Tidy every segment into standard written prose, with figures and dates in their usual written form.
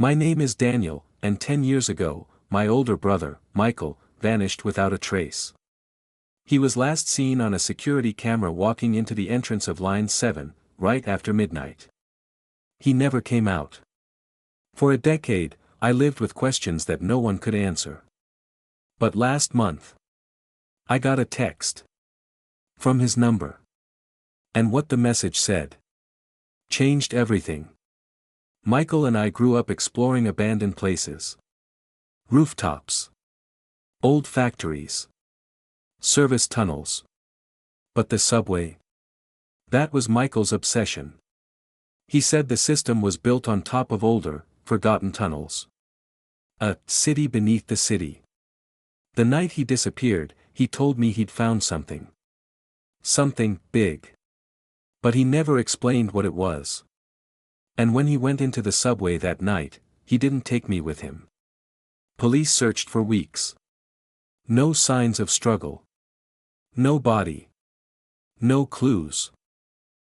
My name is Daniel, and 10 years ago, my older brother, Michael, vanished without a trace. He was last seen on a security camera walking into the entrance of Line 7, right after midnight. He never came out. For a decade, I lived with questions that no one could answer. But last month, I got a text from his number. And what the message said changed everything. Michael and I grew up exploring abandoned places. Rooftops. Old factories. Service tunnels. But the subway? That was Michael's obsession. He said the system was built on top of older, forgotten tunnels. A city beneath the city. The night he disappeared, he told me he'd found something. Something big. But he never explained what it was. And when he went into the subway that night, he didn't take me with him. Police searched for weeks. No signs of struggle. No body. No clues.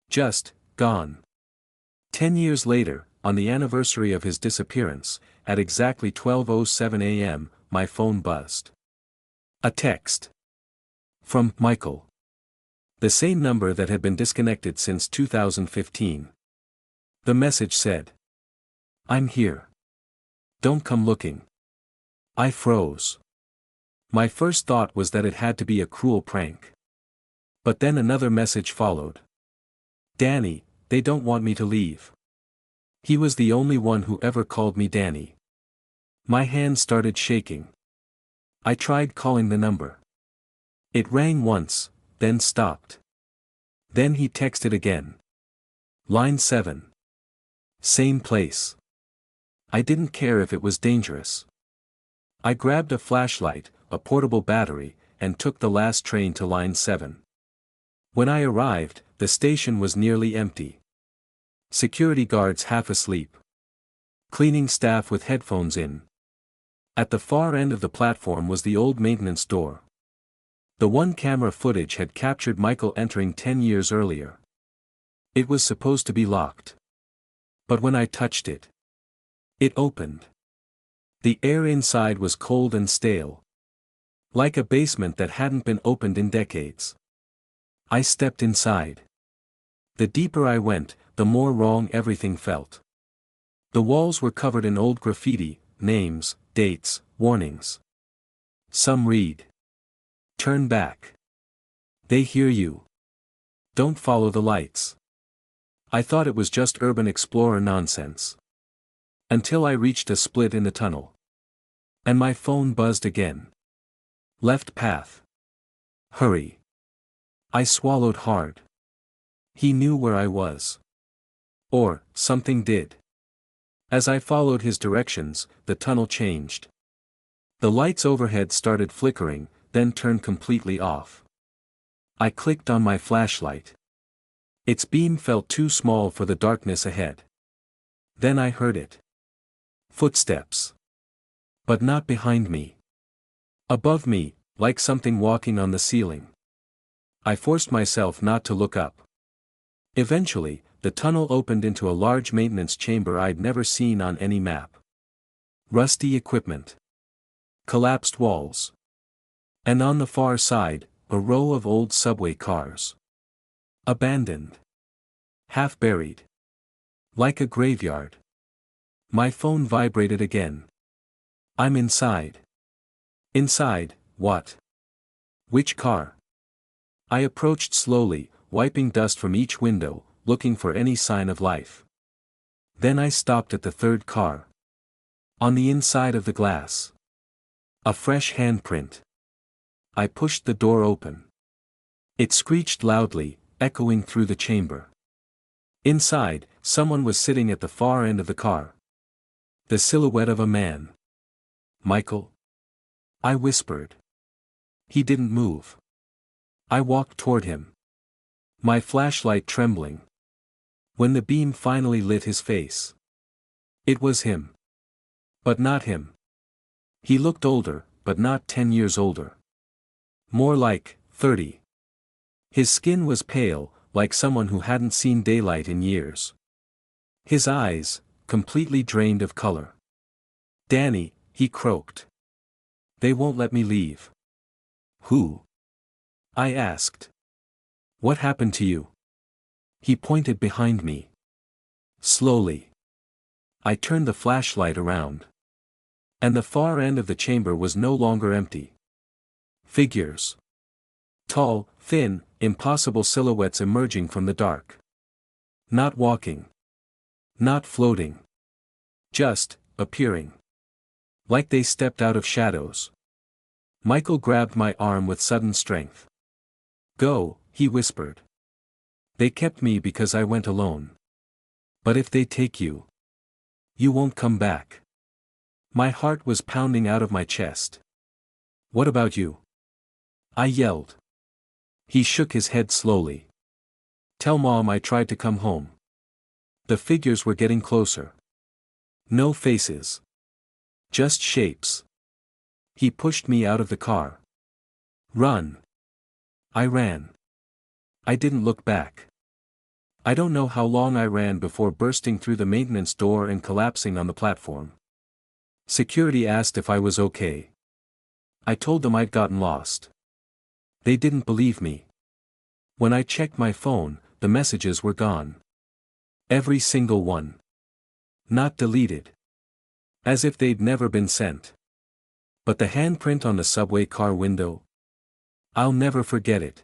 Just, gone. 10 years later, on the anniversary of his disappearance, at exactly 12:07 a.m., my phone buzzed. A text. From Michael. The same number that had been disconnected since 2015. The message said, "I'm here. Don't come looking." I froze. My first thought was that it had to be a cruel prank. But then another message followed. "Danny, they don't want me to leave." He was the only one who ever called me Danny. My hand started shaking. I tried calling the number. It rang once, then stopped. Then he texted again. Line 7. Same place. I didn't care if it was dangerous. I grabbed a flashlight, a portable battery, and took the last train to Line 7. When I arrived, the station was nearly empty. Security guards half asleep. Cleaning staff with headphones in. At the far end of the platform was the old maintenance door. The one camera footage had captured Michael entering 10 years earlier. It was supposed to be locked. But when I touched it, it opened. The air inside was cold and stale. Like a basement that hadn't been opened in decades. I stepped inside. The deeper I went, the more wrong everything felt. The walls were covered in old graffiti, names, dates, warnings. Some read. Turn back. They hear you. Don't follow the lights. I thought it was just urban explorer nonsense. Until I reached a split in the tunnel. And my phone buzzed again. Left path. Hurry. I swallowed hard. He knew where I was. Or, something did. As I followed his directions, the tunnel changed. The lights overhead started flickering, then turned completely off. I clicked on my flashlight. Its beam felt too small for the darkness ahead. Then I heard it. Footsteps. But not behind me. Above me, like something walking on the ceiling. I forced myself not to look up. Eventually, the tunnel opened into a large maintenance chamber I'd never seen on any map. Rusty equipment. Collapsed walls. And on the far side, a row of old subway cars. Abandoned. Half buried. Like a graveyard. My phone vibrated again. I'm inside. Inside, what? Which car? I approached slowly, wiping dust from each window, looking for any sign of life. Then I stopped at the third car. On the inside of the glass. A fresh handprint. I pushed the door open. It screeched loudly, echoing through the chamber. Inside, someone was sitting at the far end of the car. The silhouette of a man. Michael? I whispered. He didn't move. I walked toward him. My flashlight trembling. When the beam finally lit his face. It was him. But not him. He looked older, but not 10 years older. More like 30. His skin was pale, like someone who hadn't seen daylight in years. His eyes, completely drained of color. Danny, he croaked. They won't let me leave. Who? I asked. What happened to you? He pointed behind me. Slowly. I turned the flashlight around. And the far end of the chamber was no longer empty. Figures. Tall, thin, impossible silhouettes emerging from the dark. Not walking. Not floating. Just, appearing. Like they stepped out of shadows. Michael grabbed my arm with sudden strength. Go, he whispered. They kept me because I went alone. But if they take you, you won't come back. My heart was pounding out of my chest. What about you? I yelled. He shook his head slowly. Tell Mom I tried to come home. The figures were getting closer. No faces. Just shapes. He pushed me out of the car. Run. I ran. I didn't look back. I don't know how long I ran before bursting through the maintenance door and collapsing on the platform. Security asked if I was okay. I told them I'd gotten lost. They didn't believe me. When I checked my phone, the messages were gone. Every single one. Not deleted. As if they'd never been sent. But the handprint on the subway car window? I'll never forget it.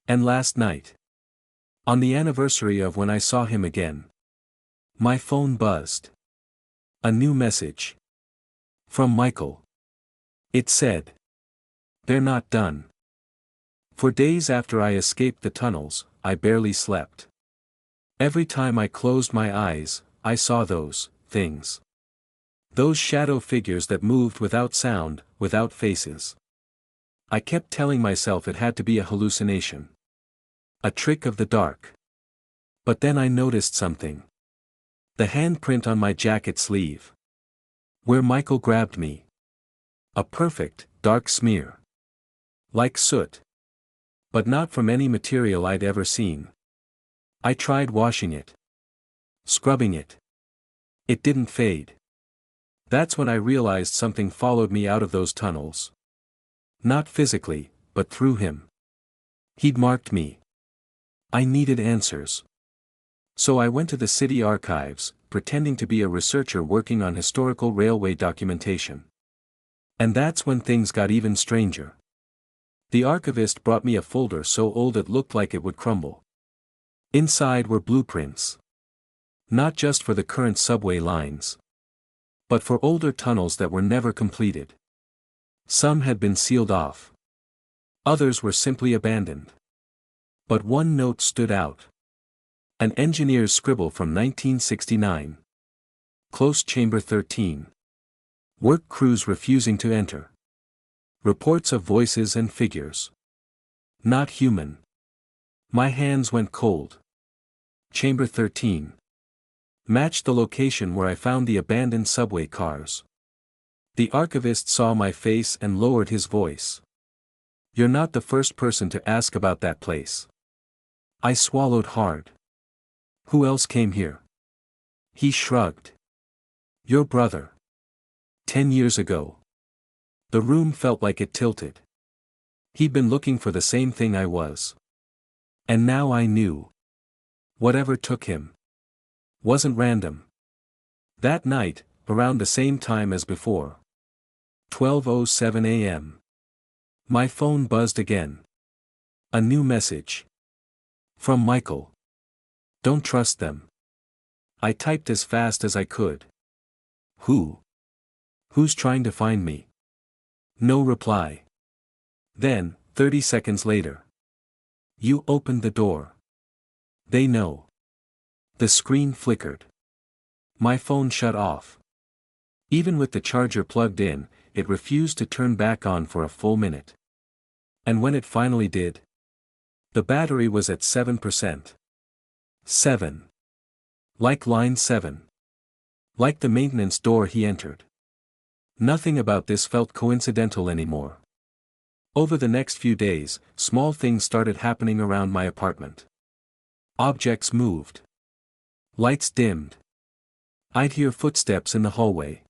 And last night. On the anniversary of when I saw him again. My phone buzzed. A new message. From Michael. It said. They're not done. For days after I escaped the tunnels, I barely slept. Every time I closed my eyes, I saw those things. Those shadow figures that moved without sound, without faces. I kept telling myself it had to be a hallucination. A trick of the dark. But then I noticed something. The handprint on my jacket sleeve. Where Michael grabbed me. A perfect, dark smear. Like soot. But not from any material I'd ever seen. I tried washing it. Scrubbing it. It didn't fade. That's when I realized something followed me out of those tunnels. Not physically, but through him. He'd marked me. I needed answers. So I went to the city archives, pretending to be a researcher working on historical railway documentation. And that's when things got even stranger. The archivist brought me a folder so old it looked like it would crumble. Inside were blueprints. Not just for the current subway lines. But for older tunnels that were never completed. Some had been sealed off. Others were simply abandoned. But one note stood out. An engineer's scribble from 1969. Close chamber 13. Work crews refusing to enter. Reports of voices and figures. Not human. My hands went cold. Chamber 13. Matched the location where I found the abandoned subway cars. The archivist saw my face and lowered his voice. You're not the first person to ask about that place. I swallowed hard. Who else came here? He shrugged. Your brother. 10 years ago. The room felt like it tilted. He'd been looking for the same thing I was. And now I knew. Whatever took him. Wasn't random. That night, around the same time as before. 12:07 a.m. My phone buzzed again. A new message. From Michael. Don't trust them. I typed as fast as I could. Who? Who's trying to find me? No reply. Then, 30 seconds later. You opened the door. They know. The screen flickered. My phone shut off. Even with the charger plugged in, it refused to turn back on for a full minute. And when it finally did, the battery was at 7%. 7. Like line 7. Like the maintenance door he entered. Nothing about this felt coincidental anymore. Over the next few days, small things started happening around my apartment. Objects moved. Lights dimmed. I'd hear footsteps in the hallway.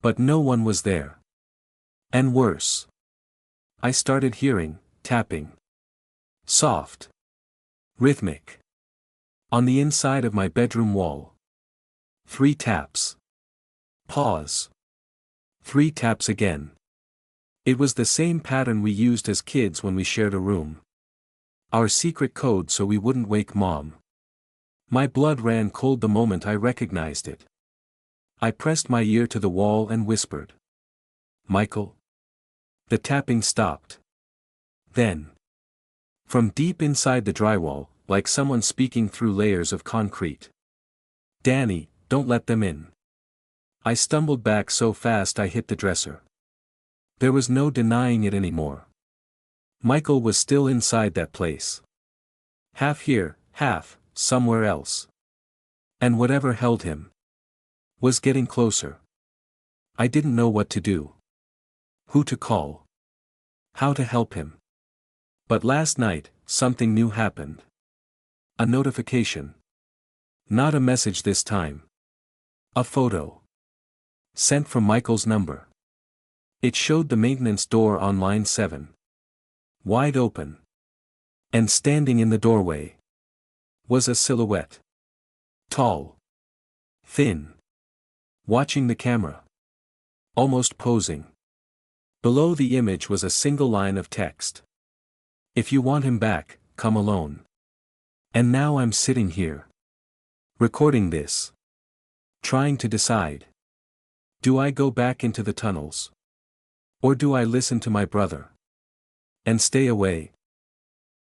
But no one was there. And worse. I started hearing tapping. Soft. Rhythmic. On the inside of my bedroom wall. 3 taps. Pause. 3 taps again. It was the same pattern we used as kids when we shared a room. Our secret code so we wouldn't wake Mom. My blood ran cold the moment I recognized it. I pressed my ear to the wall and whispered. Michael? The tapping stopped. Then. From deep inside the drywall, like someone speaking through layers of concrete. Danny, don't let them in. I stumbled back so fast I hit the dresser. There was no denying it anymore. Michael was still inside that place. Half here, half, somewhere else. And whatever held him was getting closer. I didn't know what to do. Who to call. How to help him. But last night, something new happened. A notification. Not a message this time. A photo. Sent from Michael's number. It showed the maintenance door on line 7. Wide open. And standing in the doorway was a silhouette. Tall. Thin. Watching the camera. Almost posing. Below the image was a single line of text. If you want him back, come alone. And now I'm sitting here. Recording this. Trying to decide. Do I go back into the tunnels? Or do I listen to my brother? And stay away,